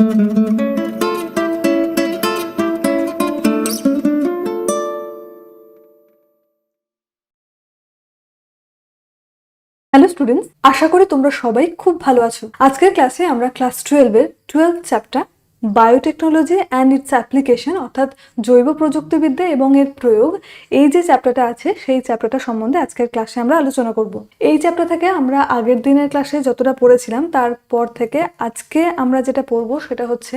Hello students, আশা করি তোমরা সবাই খুব ভালো আছো। আজকের ক্লাসে আমরা ক্লাস 12 এর 12th chapter biotechnology and it's application অর্থাৎ জৈব প্রযুক্তিবিদ্যা এবং এর প্রয়োগ, এই যে চ্যাপ্টারটা আছে সেই চ্যাপ্টারটা সম্বন্ধে আজকের ক্লাসে আমরা আলোচনা করব। এই চ্যাপ্টার থেকে আমরা আগের দিনের ক্লাসে যতটা পড়েছিলাম তারপর থেকে আজকে আমরা যেটা পড়বো সেটা হচ্ছে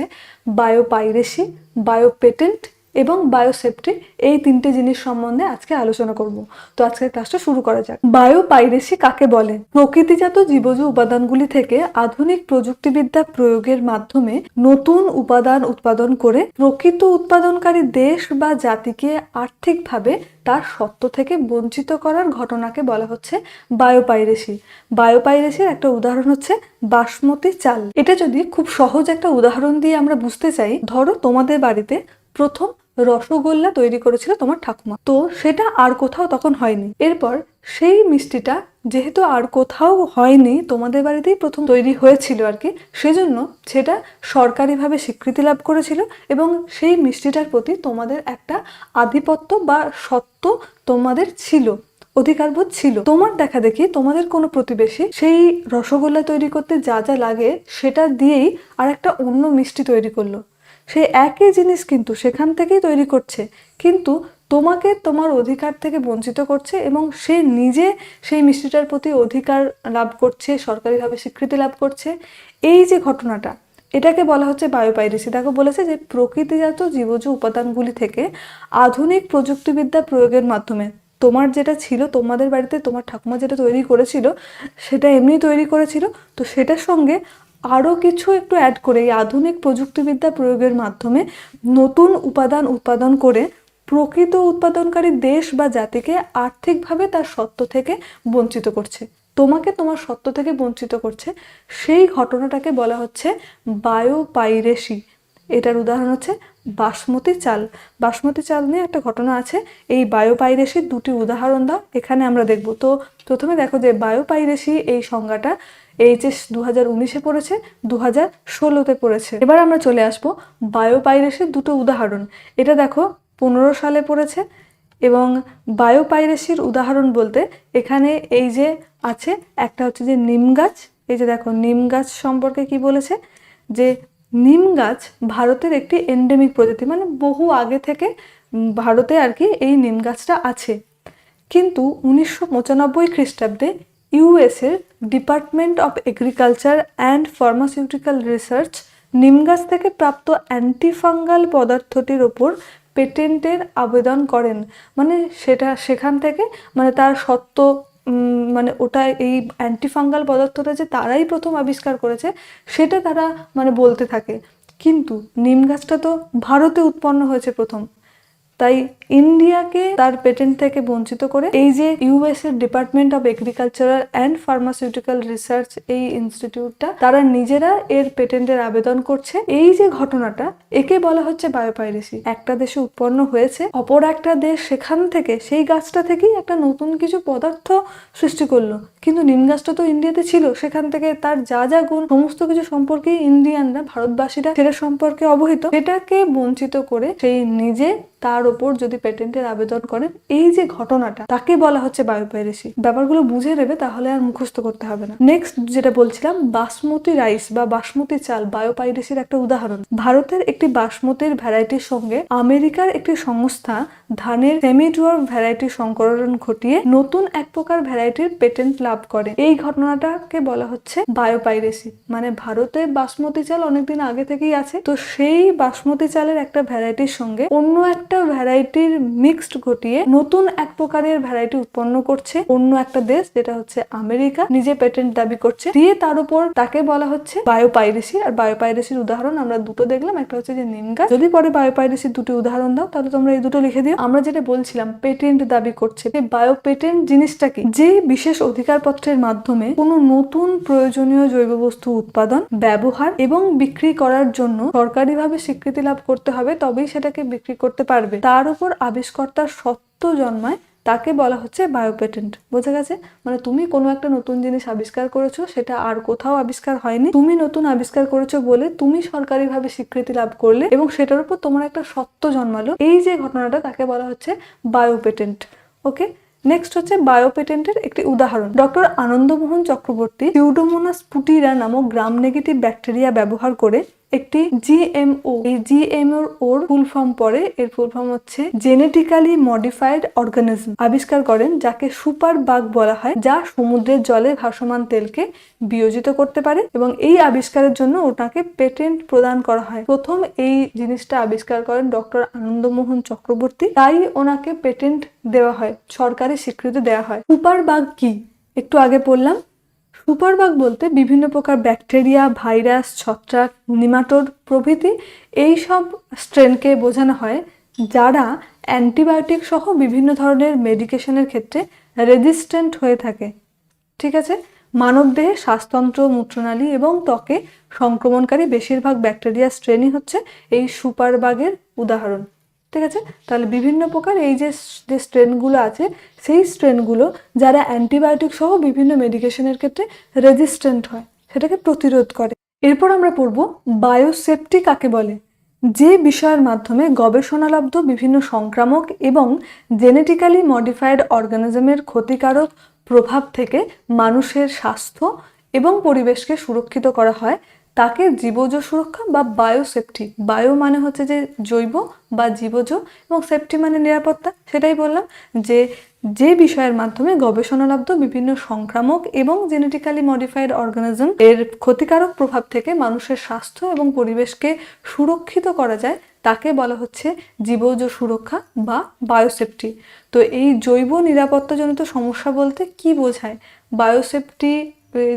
বায়োপাইরেসি, বায়োপেটেন্ট এবং বায়োসেফটি, এই তিনটে জিনিস সম্বন্ধে আজকে আলোচনা করব। তো আজকের ক্লাসটা শুরু করা যাক। বায়োপাইরেসি কাকে বলে? প্রকৃতিজাত জীবজ উপাদানগুলি থেকে আধুনিক প্রযুক্তিবিদ্যা প্রয়োগের মাধ্যমে নতুন উপাদান উৎপাদন করে প্রকৃত উৎপাদনকারী দেশ বা জাতিকে আর্থিকভাবে তার সত্ত্ব থেকে বঞ্চিত করার ঘটনাকে বলা হচ্ছে বায়োপাইরেসি। বায়োপাইরেসির একটা উদাহরণ হচ্ছে বাসমতি চাল। এটা যদি খুব সহজ একটা উদাহরণ দিয়ে আমরা বুঝতে চাই, ধরো তোমাদের বাড়িতে প্রথম রসগোল্লা তৈরি করেছিল তোমার ঠাকুমা, তো সেটা আর কোথাও তখন হয়নি। এরপর সেই মিষ্টিটা যেহেতু আর কোথাও হয়নি, তোমাদের বাড়িতেই প্রথম তৈরি হয়েছিল আর কি, সেজন্য সেটা সরকারিভাবে স্বীকৃতি লাভ করেছিল এবং সেই মিষ্টিটার প্রতি তোমাদের একটা আধিপত্য বা সত্ত্ব তোমাদের ছিল, অধিকারবোধ ছিল। তোমার দেখা দেখি তোমাদের কোনো প্রতিবেশী সেই রসগোল্লা তৈরি করতে যা যা লাগে সেটা দিয়েই আর একটা অন্য মিষ্টি তৈরি করলো। সেই একই জিনিস কিন্তু সেখান থেকেই তৈরি করছে, কিন্তু তোমাকে তোমার অধিকার থেকে বঞ্চিত করছে এবং সে নিজে সেই মিষ্টিটার প্রতি অধিকার লাভ করছে, সরকারিভাবে স্বীকৃতি লাভ করছে। এই যে ঘটনাটা, এটাকে বলা হচ্ছে বায়োপাইরেসি। দেখো বলেছে যে প্রকৃতিজাত জীবজ উপাদানগুলি থেকে আধুনিক প্রযুক্তিবিদ্যা প্রয়োগের মাধ্যমে, তোমার যেটা ছিল তোমাদের বাড়িতে তোমার ঠাকুমা যেটা তৈরি করেছিল সেটা এমনি তৈরি করেছিল, তো সেটার সঙ্গে আরও কিছু একটু অ্যাড করে এই আধুনিক প্রযুক্তিবিদ্যা প্রয়োগের মাধ্যমে নতুন উপাদান উৎপাদন করে প্রকৃত উৎপাদনকারী দেশ বা জাতিকে আর্থিকভাবে তার সত্ত্ব থেকে বঞ্চিত করছে, তোমাকে তোমার সত্ত্ব থেকে বঞ্চিত করছে। সেই ঘটনাটাকে বলা হচ্ছে বায়োপাইরেসি। এটার উদাহরণ হচ্ছে বাসমতি চাল। বাসমতি চাল নিয়ে একটা ঘটনা আছে। এই বায়োপাইরেসির দুটি উদাহরণ দাও, এখানে আমরা দেখব। তো প্রথমে দেখো যে বায়োপাইরেসি এই সংজ্ঞাটা এইচএস 2019-এ পড়েছে, 2016-তে পড়েছে। এবার আমরা চলে আসবো বায়োপাইরেসির দুটো উদাহরণ। এটা দেখো 15 সালে পড়েছে এবং বায়োপাইরেসির উদাহরণ বলতে এখানে এই যে আছে একটা হচ্ছে যে নিম গাছ। এই যে দেখো নিম গাছ সম্পর্কে কি বলেছে, যে নিম গাছ ভারতের একটি এন্ডেমিক প্রজাতি, মানে বহু আগে থেকে ভারতে আর কি এই নিম গাছটা আছে। কিন্তু 1995 খ্রিস্টাব্দে ইউএসের department of agriculture and pharmaceutical research নিম গাছ থেকে প্রাপ্ত অ্যান্টিফাঙ্গাল পদার্থটির ওপর পেটেন্টের আবেদন করেন। মানে সেখান থেকে মানে তার সত্ত্ব, মানে ওটা এই অ্যান্টিফাঙ্গাল পদার্থটা যে তারাই প্রথম আবিষ্কার করেছে সেটা তারা মানে বলতে থাকে। কিন্তু নিম গাছটা তো ভারতে উৎপন্ন হয়েছে প্রথম, তাই ইন্ডিয়াকে তার পেটেন্ট থেকে বঞ্চিত করে এই যে ইউএস এর department of agricultural and pharmaceutical research এই ইনস্টিটিউটটা তারা নিজেরা এর পেটেন্টের আবেদন করছে। এই যে ঘটনাটা, একে বলা হচ্ছে বায়োপাইরেসি। একটা দেশে উৎপন্ন হয়েছে, অপর একটা দেশ সেখান থেকে সেই গাছটা থেকেই একটা নতুন কিছু পদার্থ সৃষ্টি করলো, কিন্তু নিম গাছটা তো ইন্ডিয়াতে ছিল, সেখান থেকে তার যা যা গুণ সমস্ত কিছু সম্পর্কে ইন্ডিয়ানরা, ভারতবাসীরা সেটা সম্পর্কে অবহিত, সেটাকে বঞ্চিত করে সেই নিজে তার ওপর যদি পেটেন্টের আবেদন করেন, এই যে ঘটনাটা তাকে বলা হচ্ছে বায়োপাইরেসি। ব্যাপারগুলো বুঝে নেবে, তাহলে আর মুখস্থ করতে হবে না। নেক্সট যেটা বলছিলাম, বাসমতি রাইস বা বাসমতি চাল বায়োপাইরেসির একটা উদাহরণ। ভারতের একটি বাসমতির ভ্যারাইটির সঙ্গে আমেরিকার একটি সংস্থা ধানের সেমি ডুয়ার্ফ ভ্যারাইটির সংকরণ ঘটিয়ে নতুন এক প্রকার ভ্যারাইটির পেটেন্ট লাভ করে। এই ঘটনাটাকে বলা হচ্ছে বায়োপাইরেসি। মানে ভারতে বাসমতি চাল অনেকদিন আগে থেকেই আছে, তো সেই বাসমতি চালের একটা ভ্যারাইটির সঙ্গে অন্য একটা ভ্যারাইটির মিক্সড ঘটিয়ে নতুন এক প্রকারের ভ্যারাইটি উৎপন্ন করছে অন্য একটা দেশ, যেটা হচ্ছে আমেরিকা, নিজে পেটেন্ট দাবি করছে, দিয়ে তার উপর তাকে বলা হচ্ছে বায়োপাইরেসি। আর বায়োপাইরেসির উদাহরণ আমরা দুটো দেখলাম, একটা হচ্ছে যে নিম গাছ। যদি পরে বায়োপাইরেসির দুটি উদাহরণ দাও তাহলে তোমরা এই দুটো লিখে দিও। আমরা যেটা বলছিলাম পেটেন্ট দাবি করছে, এই বায়োপেটেন্ট জিনিসটা কি? যে বিশেষ অধিকারপত্রের মাধ্যমে কোনো নতুন প্রয়োজনীয় জৈব বস্তু উৎপাদন, ব্যবহার এবং বিক্রি করার জন্য সরকারিভাবে স্বীকৃতি লাভ করতে হবে, তবেই সেটাকে বিক্রি করতে পারবে। তার উপর আবিষ্কর্তার সত্ত্ব জন্মায় তাকে বলা হচ্ছে বায়োপেটেন্ট। বোঝা গেছে? মানে তুমি কোনো একটা নতুন জিনিস আবিষ্কার করেছো, সেটা আর কোথাও আবিষ্কার হয়নি, তুমি নতুন আবিষ্কার করেছো বলে তুমি সরকারিভাবে স্বীকৃতি লাভ করলে এবং সেটার উপর তোমার একটা সত্ত্ব জন্মালো, এই যে ঘটনাটা তাকে বলা হচ্ছে বায়োপেটেন্ট। ওকে, নেক্সট হচ্ছে বায়োপেটেন্টের একটি উদাহরণ। ডক্টর আনন্দমোহন চক্রবর্তী সিউডোমোনাস পুটিরা নামক গ্রাম নেগেটিভ ব্যাকটেরিয়া ব্যবহার করে একটি জিএমও, এই জিএমও ওর ফুল ফর্ম পরে, এর ফুল ফর্ম হচ্ছে জেনেটিক্যালি মডিফাইড অর্গানিজম, আবিষ্কার করেন, যাকে সুপার বাগ বলা হয়, যা সমুদ্রের জলে ভাসমান তেলকে বিয়োজিত করতে পারে এবং এই আবিষ্কারের জন্য ওটাকে পেটেন্ট প্রদান করা হয়। প্রথম এই জিনিসটা আবিষ্কার করেন ডক্টর আনন্দমোহন চক্রবর্তী, তাই ওনাকে পেটেন্ট দেওয়া হয়, সরকারি স্বীকৃতি দেওয়া হয়। সুপার বাগ কি একটু আগে পড়লাম। সুপারবাগ বলতে বিভিন্ন প্রকার ব্যাকটেরিয়া, ভাইরাস, ছত্রাক, নিমাটোড প্রভৃতি এই সব স্ট্রেনকে বোঝানো হয় যারা অ্যান্টিবায়োটিক সহ বিভিন্ন ধরনের মেডিকেশনের ক্ষেত্রে রেজিস্ট্যান্ট হয়ে থাকে। ঠিক আছে? মানবদেহে শ্বাসতন্ত্র, মূত্রনালী এবং ত্বকে সংক্রমণকারী বেশিরভাগ ব্যাকটেরিয়া স্ট্রেনই হচ্ছে এই সুপারবাগের উদাহরণ। ঠিক আছে? তাহলে বিভিন্ন প্রকার এই যে স্ট্রেনগুলো আছে, সেই স্ট্রেনগুলো যারা অ্যান্টিবায়োটিক সহ বিভিন্ন মেডিকেশনের ক্ষেত্রে রেজিস্ট্যান্ট হয়, সেটাকে প্রতিরোধ করে। এরপর আমরা পড়ব বায়োসেফটি কাকে বলে। যে বিষয়ের মাধ্যমে গবেষণালব্ধ বিভিন্ন সংক্রামক এবং জেনেটিক্যালি মডিফাইড অর্গানিজমের ক্ষতিকারক প্রভাব থেকে মানুষের স্বাস্থ্য এবং পরিবেশকে সুরক্ষিত করা হয়, তাকে জীবজ সুরক্ষা বা বায়োসেফটি। বায়ো মানে হচ্ছে যে জৈব বা জীবজ, এবং সেফটি মানে নিরাপত্তা। সেটাই বললাম যে যে বিষয়ের মাধ্যমে গবেষণালব্ধ বিভিন্ন সংক্রামক এবং জেনেটিক্যালি মডিফাইড অর্গানিজম এর ক্ষতিকারক প্রভাব থেকে মানুষের স্বাস্থ্য এবং পরিবেশকে সুরক্ষিত করা যায়, তাকে বলা হচ্ছে জীবজ সুরক্ষা বা বায়োসেফটি। তো এই জৈব নিরাপত্তাজনিত সমস্যা বলতে কি বোঝায়? বায়োসেফটি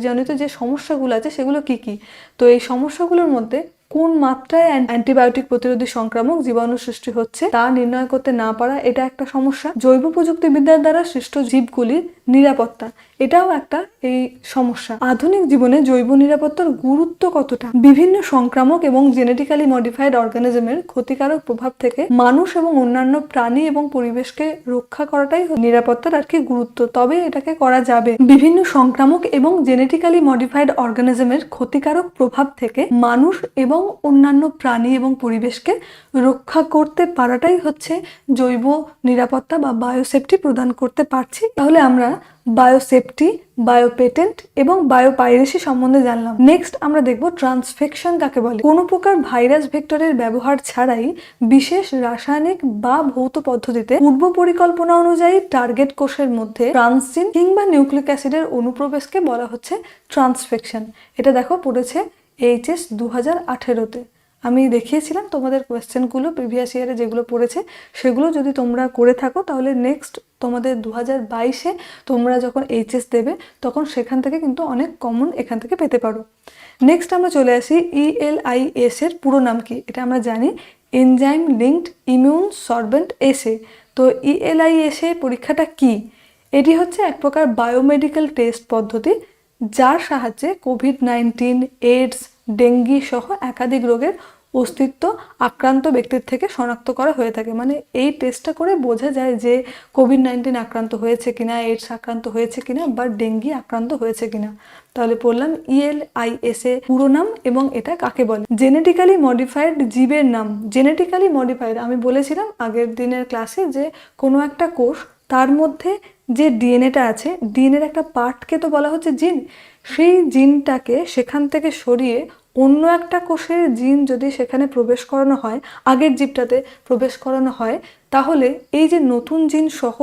জনিত যে সমস্যাগুলো আছে সেগুলো কি কি? তো এই সমস্যাগুলোর মধ্যে কোন মাত্রায় অ্যান্টিবায়োটিক প্রতিরোধী সংক্রামক জীবাণু সৃষ্টি হচ্ছে তা নির্ণয় করতে না পারা, এটা একটা সমস্যা। জৈব প্রযুক্তিবিদ্যার দ্বারা সৃষ্ট জীবগুলির নিরাপত্তা, এটাও একটা এই সমস্যা। আধুনিক জীবনে জৈব নিরাপত্তার গুরুত্ব কতটা? বিভিন্ন সংক্রামক এবং জেনেটিক্যালি মডিফাইড অর্গানিজমের ক্ষতিকারক প্রভাব থেকে মানুষ এবং অন্যান্য প্রাণী এবং পরিবেশকে রক্ষা করাটাই নিরাপত্তার আর কি গুরুত্ব। তবে এটাকে করা যাবে। বিভিন্ন সংক্রামক এবং জেনেটিক্যালি মডিফাইড অর্গানিজমের ক্ষতিকারক প্রভাব থেকে মানুষ এবং অন্যান্য প্রাণী এবং পরিবেশকে রক্ষা করতে পারাটাই হচ্ছে জৈব নিরাপত্তা বা বায়োসেফটি প্রদান করতে পারছি। তাহলে আমরা বায়োসেফটি, বায়োপেটেন্ট এবং বায়োপাইরেসি সম্বন্ধে জানলাম। নেক্সট আমরা দেখব ট্রান্সফেকশন কাকে বলে। কোনো প্রকার ভাইরাস ভেক্টরের ব্যবহার ছাড়াই বিশেষ রাসায়নিক বা ভৌত পদ্ধতিতে পূর্ব পরিকল্পনা অনুযায়ী টার্গেট কোষের মধ্যে ট্রান্সজিন কিংবা নিউক্লিক অ্যাসিডের অনুপ্রবেশকে বলা হচ্ছে ট্রান্সফেকশন। এটা দেখো পড়েছে HS 2018-তে। আমি দেখিয়েছিলাম তোমাদের কোয়েশ্চেনগুলো প্রিভিয়াস ইয়ারে যেগুলো পড়েছে সেগুলো যদি তোমরা করে থাকো, তাহলে নেক্সট তোমাদের 2022-এ তোমরা যখন HS দেবে তখন সেখান থেকে কিন্তু অনেক কমন এখান থেকে পেতে পারো। নেক্সট আমরা চলে আসি ELIS এর পুরো নাম কি? এটা আমরা জানি, এনজাইম লিঙ্কড ইমিউন সরবেন্ট এসে। তো ELIS পরীক্ষাটা কি? এটি হচ্ছে এক প্রকার বায়োমেডিক্যাল টেস্ট পদ্ধতি যার সাহায্যে কোভিড-19, এইডস, ডেঙ্গি সহ একাধিক রোগের অস্তিত্ব আক্রান্ত ব্যক্তির থেকে শনাক্ত করা হয়ে থাকে। মানে এই টেস্টটা করে বোঝা যায় যে কোভিড-19 আক্রান্ত হয়েছে কিনা, এইডস আক্রান্ত হয়েছে কিনা বা ডেঙ্গি আক্রান্ত হয়েছে কিনা। তাহলে পড়লাম ELIS পুরো নাম এবং এটা কাকে বলে। জেনেটিক্যালি মডিফাইড জীবের নাম। জেনেটিক্যালি মডিফাইড আমি বলেছিলাম আগের দিনের ক্লাসে যে কোনো একটা কোষ, তার মধ্যে যে ডিএনএটা আছে, ডিএনএর একটা পার্টকে তো বলা হচ্ছে জিন। সেই জিনটাকে সেখান থেকে সরিয়ে অন্য একটা কোষের জিন যদি সেখানে প্রবেশ করানো হয়, আগের জীবটাতে প্রবেশ করানো হয়, তাহলে এই যে নতুন জিন সহ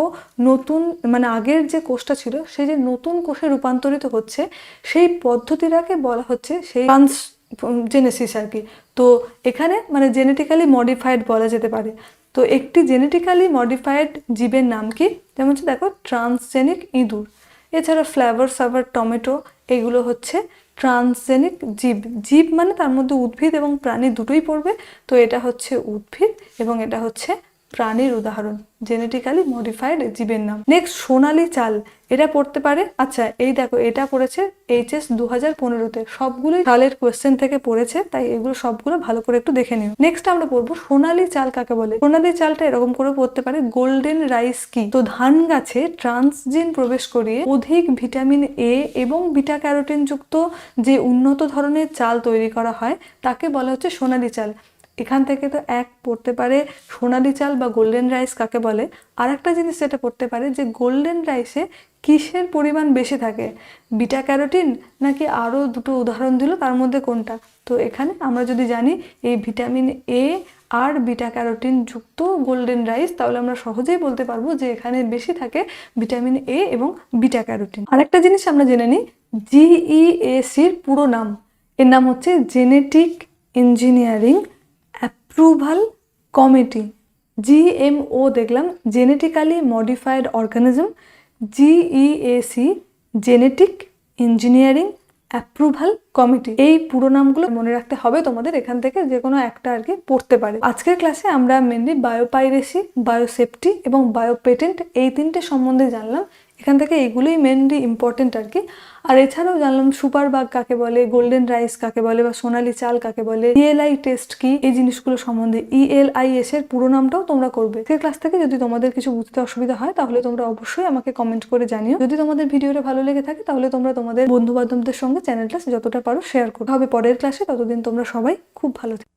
নতুন মানে আগের যে কোষটা ছিল সেই যে নতুন কোষে রূপান্তরিত হচ্ছে, সেই পদ্ধতিটাকে বলা হচ্ছে সেই ট্রান্সজেনেসিস আর কি। তো এখানে মানে জেনেটিক্যালি মডিফাইড বলা যেতে পারে। তো একটি জেনেটিক্যালি মডিফাইড জীবের নাম কি? যেমন হচ্ছে দেখো ট্রান্সজেনিক ইঁদুর, এছাড়া ফ্লেভার সাভার টমেটো, এগুলো হচ্ছে ট্রান্সজেনিক জীব। জীব মানে তার মধ্যে উদ্ভিদ এবং প্রাণী দুটোই পড়বে। তো এটা হচ্ছে উদ্ভিদ এবং এটা হচ্ছে প্রাণীর উদাহরণ, জেনেটিক্যালি মডিফাইড জীবের নাম। নেক্সট সোনালী চাল, এটা পড়তে পারে। আচ্ছা এই দেখো, এটা পড়েছে HS 2015-তে, সবগুলোই সালের কোয়েশ্চেন থেকে পড়েছে, তাই এগুলো সবগুলো ভালো করে একটু দেখে নিও। নেক্সট আমরা পড়বো সোনালী চাল কাকে বলে। সোনালী চালটা এরকম করে পড়তে পারে, গোল্ডেন রাইস কি? তো ধান গাছে ট্রান্সজিন প্রবেশ করিয়ে অধিক ভিটামিন A এবং বিটা ক্যারোটিন যুক্ত যে উন্নত ধরনের চাল তৈরি করা হয় তাকে বলা হচ্ছে সোনালী চাল। এখান থেকে তো এক পড়তে পারে সোনালী চাল বা গোল্ডেন রাইস কাকে বলে। আর একটা জিনিস যেটা পড়তে পারে যে গোল্ডেন রাইসে কিসের পরিমাণ বেশি থাকে, বিটা ক্যারোটিন নাকি আরও দুটো উদাহরণ দিল তার মধ্যে কোনটা। তো এখানে আমরা যদি জানি এই ভিটামিন A আর বিটা ক্যারোটিন যুক্ত গোল্ডেন রাইস, তাহলে আমরা সহজেই বলতে পারবো যে এখানে বেশি থাকে ভিটামিন A এবং বিটা ক্যারোটিন। আরেকটা জিনিস আমরা জেনে নিই, GEACর পুরো নাম, এর নাম হচ্ছে genetic engineering approval committee. GMO দেখলাম, genetically modified organism. GEAC genetic engineering approval committee. এই পুরো নামগুলো মনে রাখতে হবে তোমাদের, এখান থেকে যে কোনো একটা আর কি পড়তে পারে। আজকের ক্লাসে আমরা মেনলি বায়োপাইরেসি, বায়োসেফটি এবং বায়োপেটেন্ট এই তিনটে সম্বন্ধে জানলাম। এখান থেকে এইগুলোই মেনলি ইম্পর্টেন্ট আর কি। আর এছাড়াও জানলাম সুপার বাগ কাকে বলে, গোল্ডেন রাইস কাকে বলে বা সোনালী চাল কাকে বলে, ELI টেস্ট কি, এই জিনিসগুলো সম্বন্ধে। ELIS এর পুরো নামটাও তোমরা করবে। সেই ক্লাস থেকে যদি তোমাদের কিছু বুঝতে অসুবিধা হয় তাহলে তোমরা অবশ্যই আমাকে কমেন্ট করে জানিও। যদি তোমাদের ভিডিওটা ভালো লেগে থাকে তাহলে তোমরা তোমাদের বন্ধু বান্ধবদের সঙ্গে চ্যানেলটা যতটা পারো শেয়ার করতে হবে পরের ক্লাসে। ততদিন তোমরা সবাই খুব ভালো থেকো।